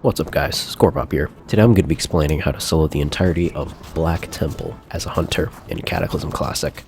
What's up guys, Scorpop here. Today I'm going to be explaining how to solo the entirety of Black Temple as a hunter in Cataclysm Classic.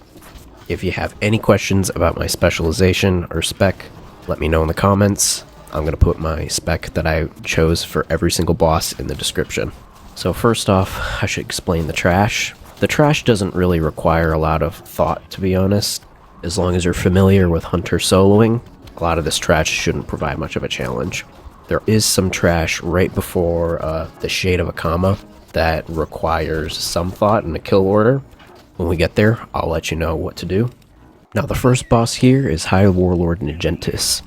If you have any questions about my specialization or spec, let me know in the comments. I'm going to put my spec that I chose for every single boss in the description. So first off, I should explain the trash. The trash doesn't really require a lot of thought, to be honest. As long as you're familiar with hunter soloing, a lot of this trash shouldn't provide much of a challenge. There is some trash right before the Shade of Akama that requires some thought and a kill order. When we get there, I'll let you know what to do. Now the first boss here is High Warlord Naj'entus.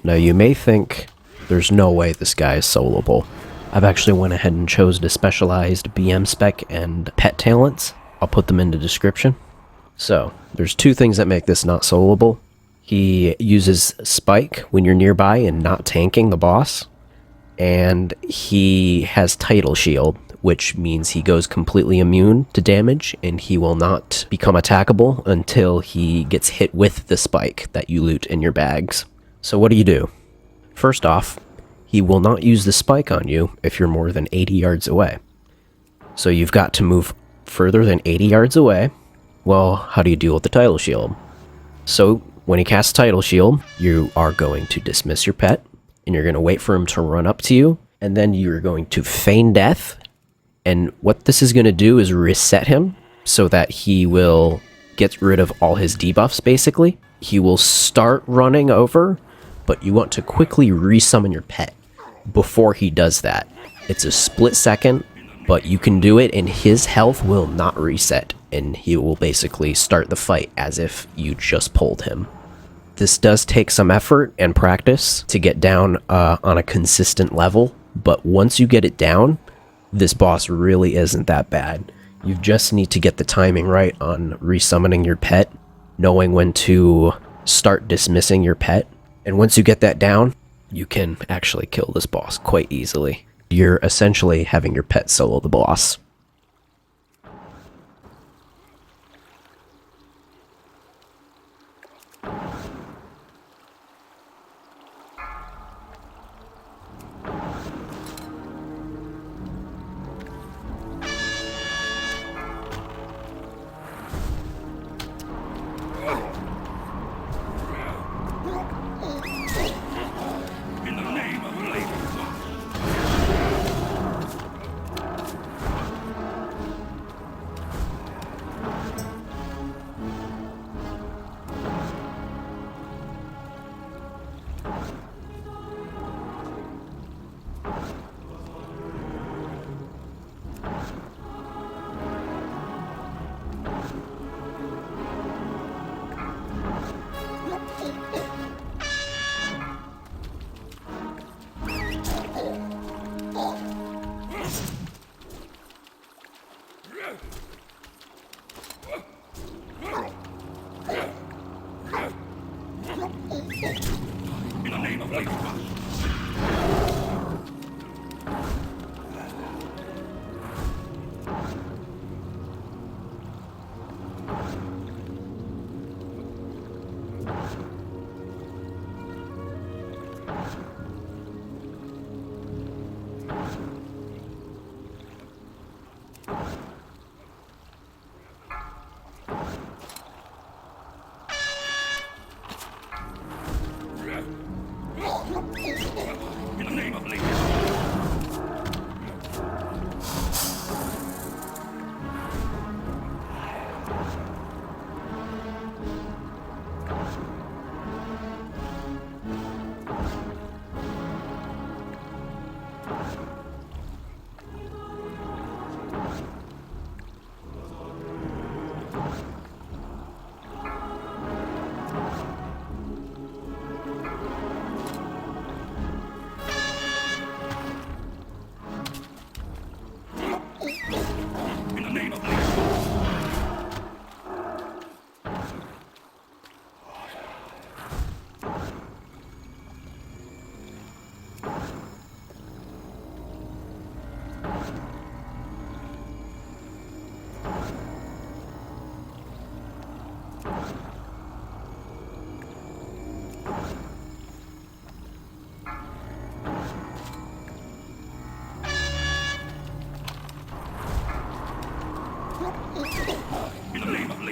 Now you may think there's no way this guy is soloable. I've actually went ahead and chose the specialized BM spec and pet talents. I'll put them in the description. So there's two things that make this not soloable. He uses Spike when you're nearby and not tanking the boss. And he has Title Shield, which means he goes completely immune to damage and he will not become attackable until he gets hit with the spike that you loot in your bags. So what do? First off, he will not use the spike on you if you're more than 80 yards away. So you've got to move further than 80 yards away. Well, how do you deal with the Title Shield? So when he casts Title Shield, you are going to dismiss your pet, and you're going to wait for him to run up to you, and then you're going to feign death. And what this is going to do is reset him so that he will get rid of all his debuffs, basically. He will start running over, but you want to quickly resummon your pet before he does that. It's a split second, but you can do it, and his health will not reset, and he will basically start the fight as if you just pulled him. This does take some effort and practice to get down on a consistent level, but once you get it down, this boss really isn't that bad. You just need to get the timing right on resummoning your pet, knowing when to start dismissing your pet, and once you get that down, you can actually kill this boss quite easily. You're essentially having your pet solo the boss.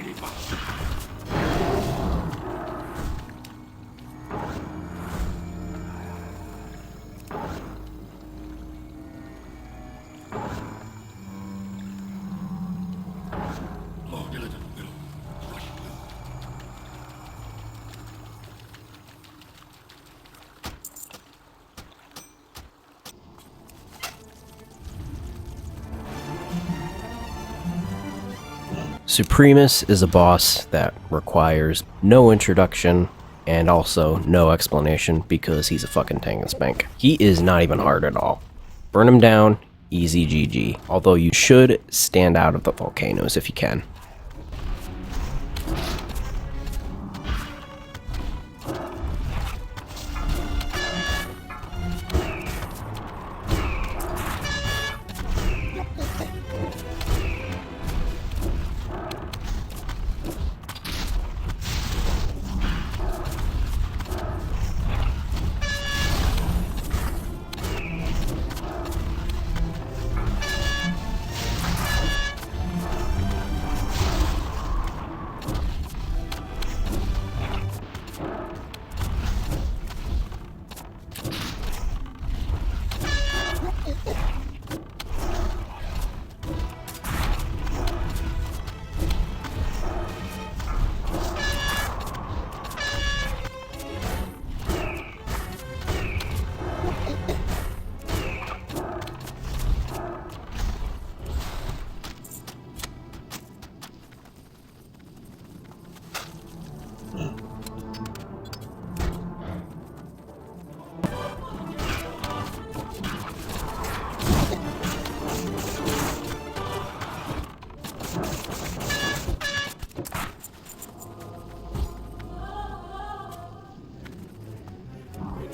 Lord Illidan will crush you. Supremus is a boss that requires no introduction and also no explanation because he's a fucking tank and spank. He is not even hard at all. Burn him down, easy GG. Although you should stand out of the volcanoes if you can.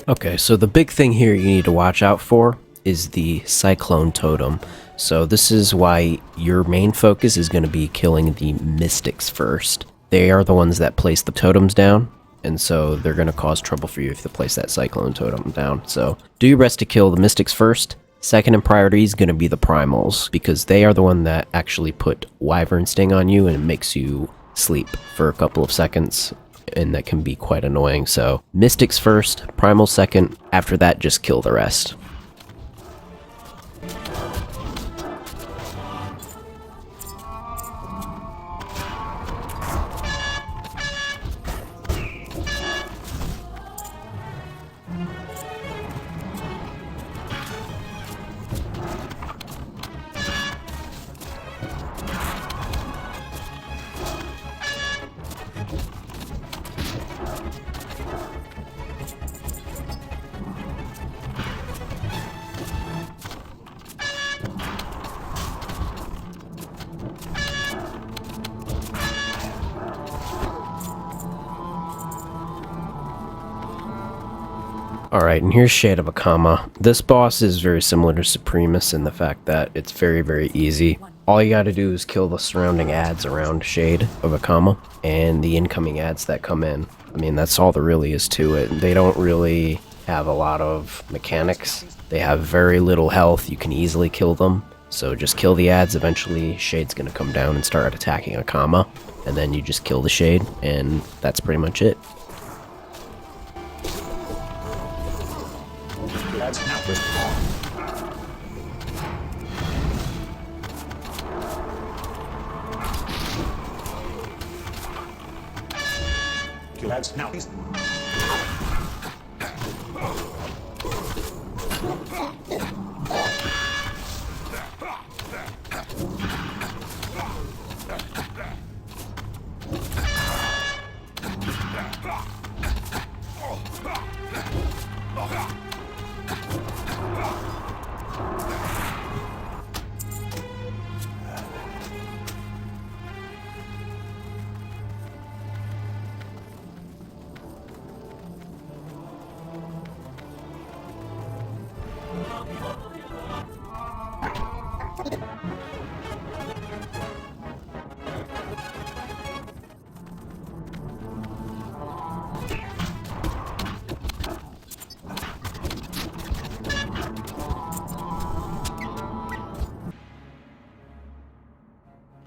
Okay, so the big thing here you need to watch out for is the Cyclone Totem. So this is why your main focus is going to be killing the Mystics first. They are the ones that place the totems down, and so they're going to cause trouble for you if you place that Cyclone Totem down. So do your best to kill the Mystics first. Second in priority is going to be the Primals, because they are the one that actually put Wyvern Sting on you and it makes you sleep for a couple of seconds, and that can be quite annoying. So Mystics first, Primal second, after that just kill the rest. Alright, and here's Shade of Akama. This boss is very similar to Supremus in the fact that it's very, very easy. All you gotta do is kill the surrounding ads around Shade of Akama and the incoming ads that come in. I mean, that's all there really is to it. They don't really have a lot of mechanics. They have very little health. You can easily kill them. So just kill the ads. Eventually, Shade's gonna come down and start attacking Akama. And then you just kill the Shade, and that's pretty much it. Lads, now he's...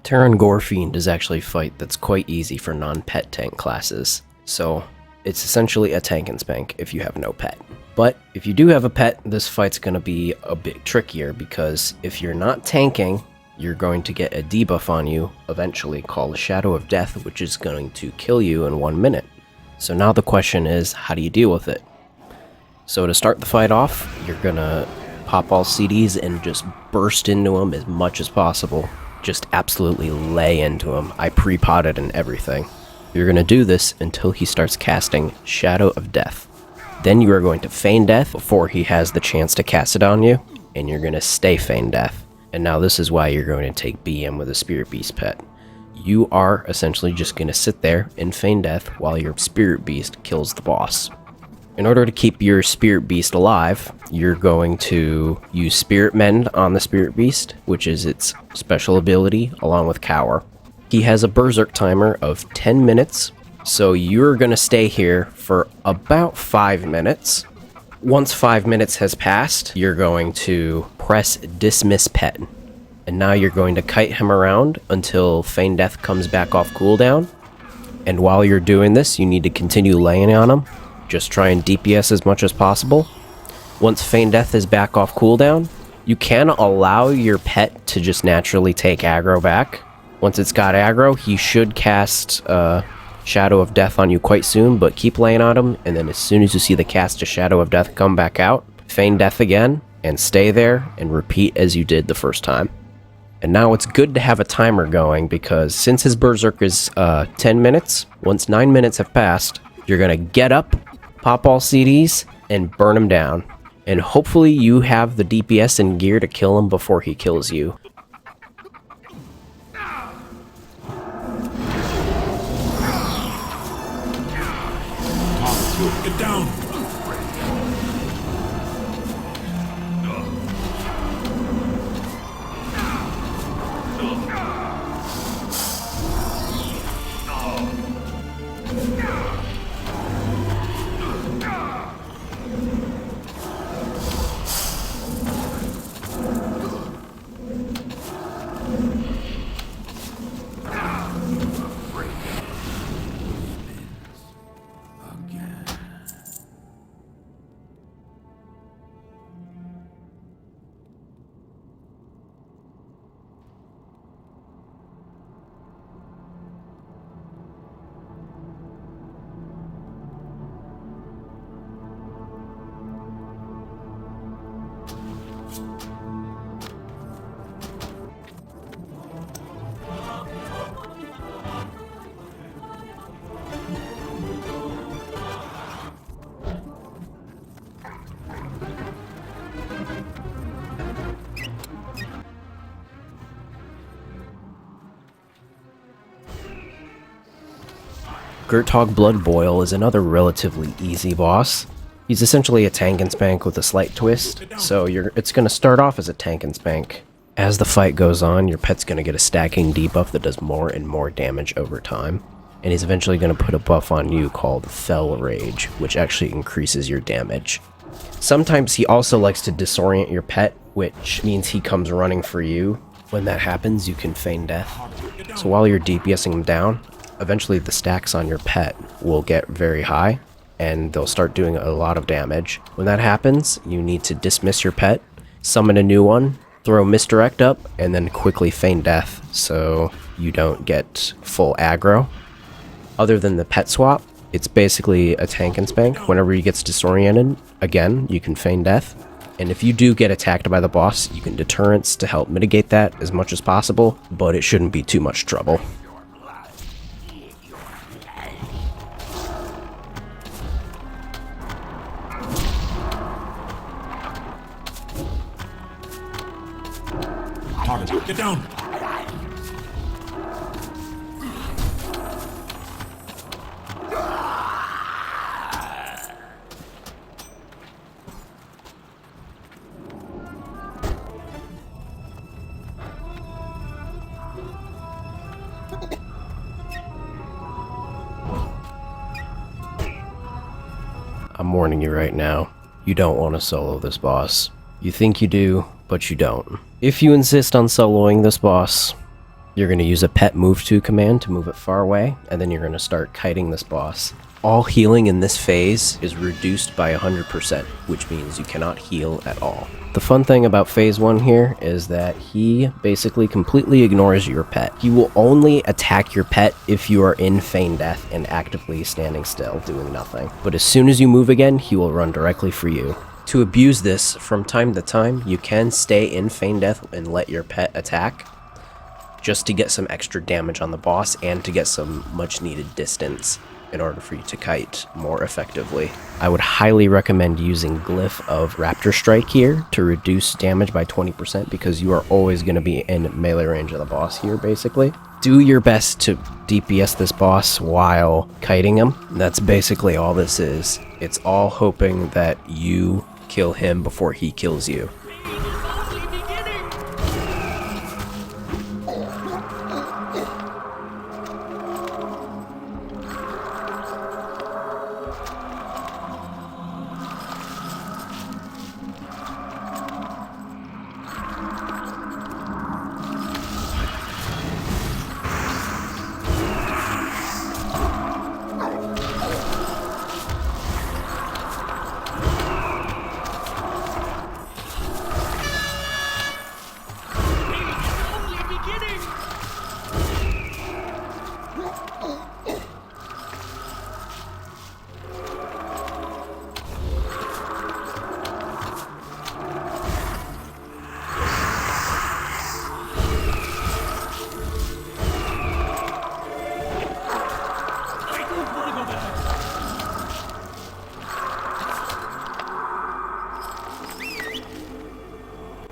Teron Gorefiend is actually a fight that's quite easy for non-pet tank classes, so it's essentially a tank and spank if you have no pet. But if you do have a pet, this fight's going to be a bit trickier because if you're not tanking, you're going to get a debuff on you eventually called Shadow of Death, which is going to kill you in 1 minute. So now the question is, how do you deal with it? So to start the fight off, you're going to pop all CDs and just burst into him as much as possible. Just absolutely lay into him. I pre-potted and everything. You're going to do this until he starts casting Shadow of Death. Then you are going to feign death before he has the chance to cast it on you, and you're going to stay feign death. And now this is why you're going to take BM with a Spirit Beast pet. You are essentially just going to sit there and feign death while your Spirit Beast kills the boss. In order to keep your Spirit Beast alive, you're going to use Spirit Mend on the Spirit Beast, which is its special ability, along with Cower. He has a Berserk timer of 10 minutes, so you're going to stay here for about 5 minutes. Once 5 minutes has passed, you're going to press Dismiss Pet. And now you're going to kite him around until Feign Death comes back off cooldown. And while you're doing this, you need to continue laying on him. Just try and DPS as much as possible. Once Feign Death is back off cooldown, you can allow your pet to just naturally take aggro back. Once it's got aggro, he should cast Shadow of Death on you quite soon, but keep laying on him, and then as soon as you see the cast of Shadow of Death come back out, Feign Death again, and stay there, and repeat as you did the first time. And now it's good to have a timer going, because since his Berserk is 10 minutes, once 9 minutes have passed, you're going to get up, pop all CDs, and burn him down. And hopefully you have the DPS and gear to kill him before he kills you. Get down! Gurtogg Bloodboil is another relatively easy boss. He's essentially a tank and spank with a slight twist, so it's going to start off as a tank and spank. As the fight goes on, your pet's going to get a stacking debuff that does more and more damage over time, and he's eventually going to put a buff on you called Fell Rage, which actually increases your damage. Sometimes he also likes to disorient your pet, which means he comes running for you. When that happens, you can feign death. So while you're DPSing him down, eventually the stacks on your pet will get very high, and they'll start doing a lot of damage. When that happens, you need to dismiss your pet, summon a new one, throw misdirect up, and then quickly feign death so you don't get full aggro. Other than the pet swap, it's basically a tank and spank. Whenever he gets disoriented, again, you can feign death. And if you do get attacked by the boss, you can deterrence to help mitigate that as much as possible, but it shouldn't be too much trouble. Get down! I'm warning you right now, you don't want to solo this boss. You think you do, but you don't. If you insist on soloing this boss, You're going to use a pet move to command to move it far away, and then you're going to start kiting this boss. All healing in this phase is reduced by 100%, which means you cannot heal at all. The fun thing about phase 1 here is that he basically completely ignores your pet. He will only attack your pet if you are in feign death and actively standing still, doing nothing. But as soon as you move again, he will run directly for you. To abuse this, from time to time, you can stay in feign death and let your pet attack, just to get some extra damage on the boss and to get some much needed distance in order for you to kite more effectively. I would highly recommend using Glyph of Raptor Strike here to reduce damage by 20% because you are always going to be in melee range of the boss here, basically. Do your best to DPS this boss while kiting him. That's basically all this is. It's all hoping that you kill him before he kills you.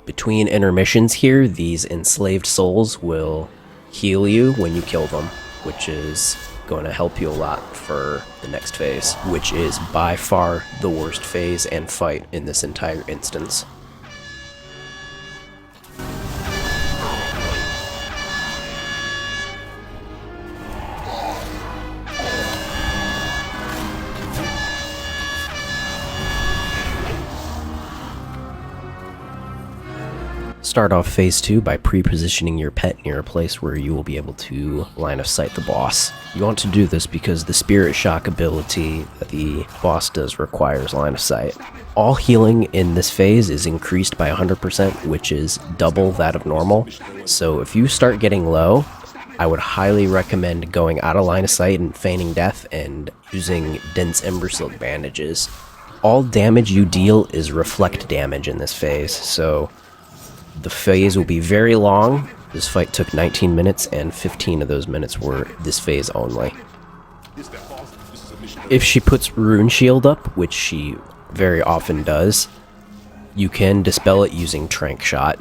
Between intermissions here, these enslaved souls will heal you when you kill them, which is going to help you a lot for the next phase, which is by far the worst phase and fight in this entire instance. Start off phase 2 by pre-positioning your pet near a place where you will be able to line of sight the boss. You want to do this because the Spirit Shock ability that the boss does requires line of sight. All healing in this phase is increased by 100%, which is double that of normal. So if you start getting low, I would highly recommend going out of line of sight and feigning death and using dense Ember Silk bandages. All damage you deal is reflect damage in this phase, so the phase will be very long. This fight took 19 minutes, and 15 of those minutes were this phase only. If she puts Rune Shield up, which she very often does, you can dispel it using Trank Shot.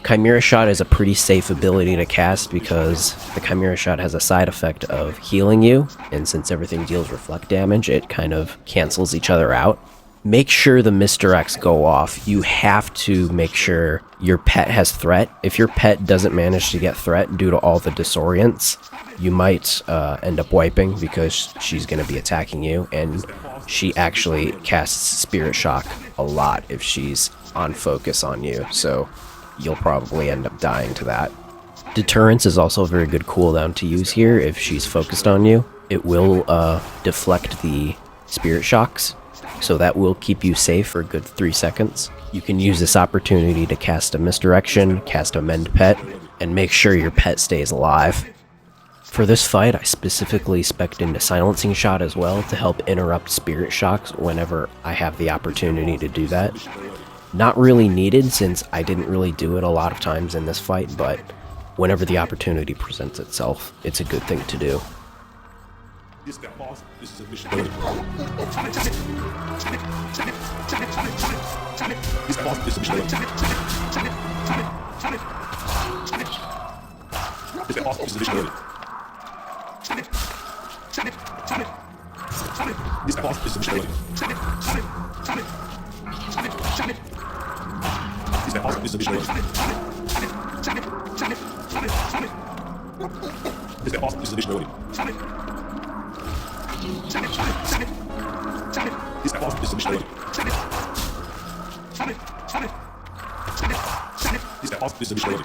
Chimera Shot is a pretty safe ability to cast because the Chimera Shot has a side effect of healing you, and since everything deals reflect damage, it kind of cancels each other out. Make sure the misdirects go off. You have to make sure your pet has threat. If your pet doesn't manage to get threat due to all the disorients, you might end up wiping because she's going to be attacking you, and she actually casts Spirit Shock a lot if she's on focus on you, so you'll probably end up dying to that. Deterrence is also a very good cooldown to use here if she's focused on you. It will deflect the Spirit Shocks, so that will keep you safe for a good 3 seconds. You can use this opportunity to cast a Misdirection, cast a Mend Pet, and make sure your pet stays alive. For this fight, I specifically specced into Silencing Shot as well to help interrupt Spirit Shocks whenever I have the opportunity to do that. Not really needed since I didn't really do it a lot of times in this fight, but whenever the opportunity presents itself, it's a good thing to do. This is a mission. This boss is a mission. This boss is a mission. This boss is a mission. This boss is a mission. This boss is a mission. This boss is a mission. This boss is a mission.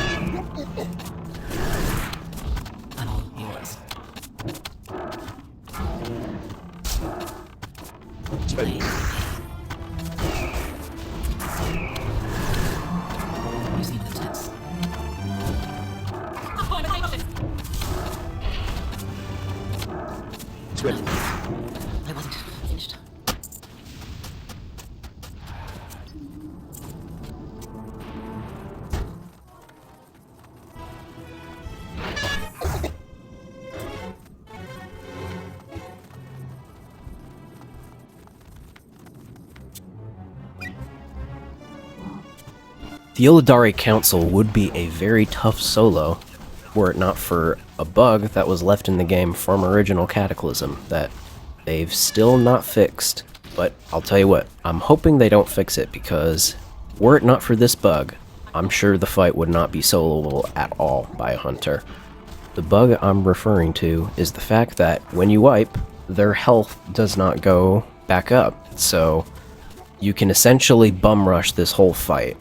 All yours. Specced. Using the test. Specced. I wasn't finished. The Illidari Council would be a very tough solo were it not for a bug that was left in the game from original Cataclysm that they've still not fixed. But I'll tell you what, I'm hoping they don't fix it, because were it not for this bug, I'm sure the fight would not be soloable at all by a hunter. The bug I'm referring to is the fact that when you wipe, their health does not go back up, so you can essentially bum rush this whole fight.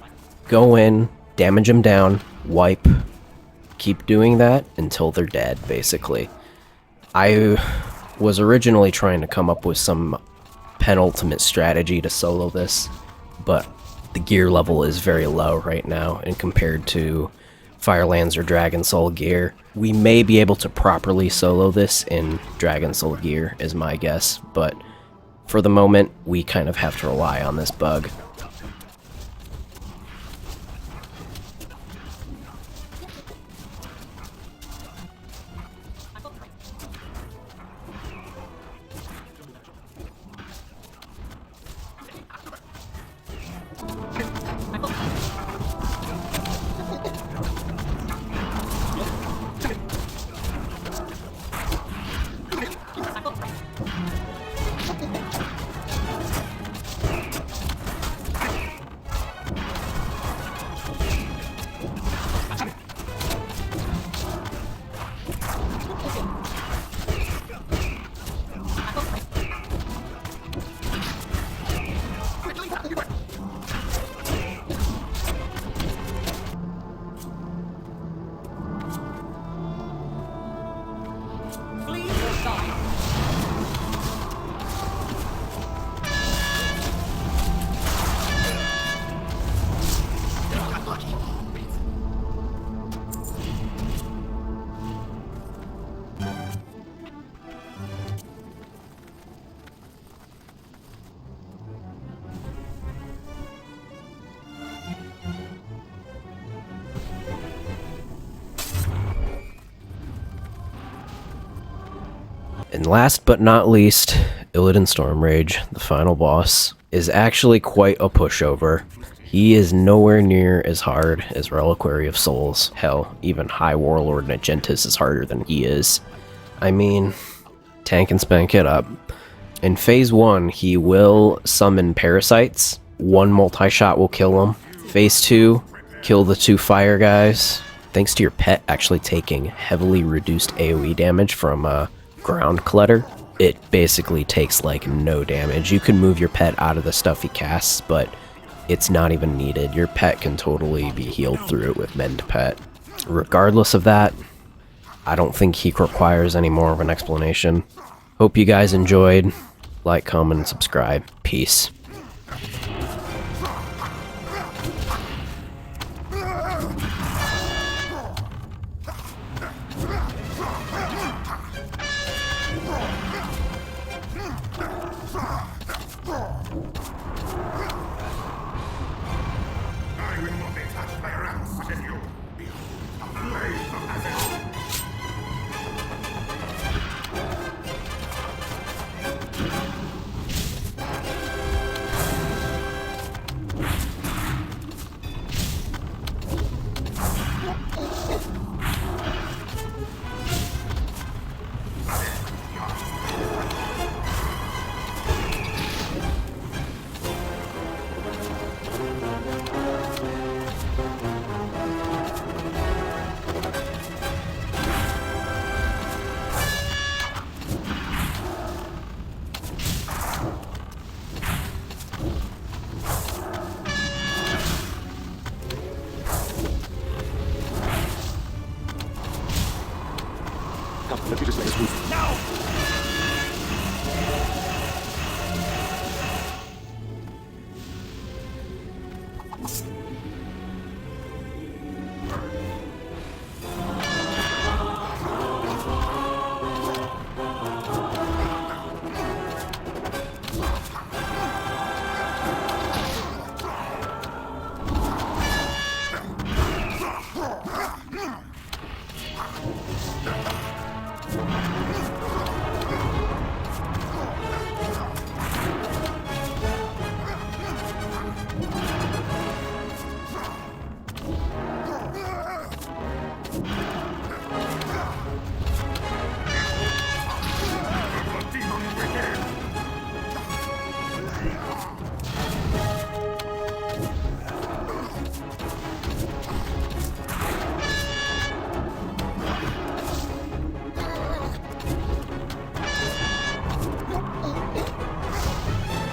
Go in, damage them down, wipe, keep doing that until they're dead, basically. I was originally trying to come up with some penultimate strategy to solo this, but the gear level is very low right now, and compared to Firelands or Dragon Soul gear, we may be able to properly solo this in Dragon Soul gear, is my guess, but for the moment, we kind of have to rely on this bug. And last but not least, Illidan Stormrage, the final boss, is actually quite a pushover. He is nowhere near as hard as Reliquary of Souls. Hell, even High Warlord Naj'entus is harder than he is. I mean, tank and spank it up. In Phase 1, he will summon parasites. One multi-shot will kill him. Phase 2, kill the 2 fire guys. Thanks to your pet actually taking heavily reduced AoE damage from ground clutter, it basically takes like no damage. You can move your pet out of the stuff he casts, but it's not even needed. Your pet can totally be healed through it with Mend Pet. Regardless of that, I don't think he requires any more of an explanation. Hope you guys enjoyed. Like, comment, and subscribe. Peace.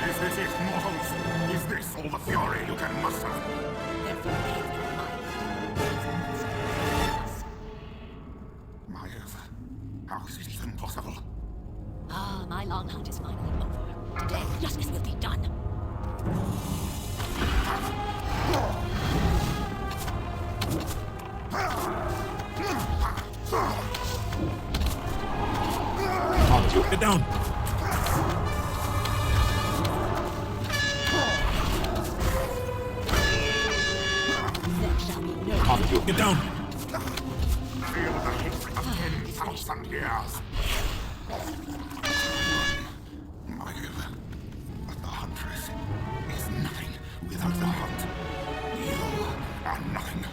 Is this it, mortals? Is this all the fury you can muster? Maiev, how is it even possible? Ah, my long hunt is finally over. Today, justice will be done. Get down! There shall be no Get down! Feel the hatred of 10,000 years. Maiev, but the Huntress is nothing without the hunt. You are nothing.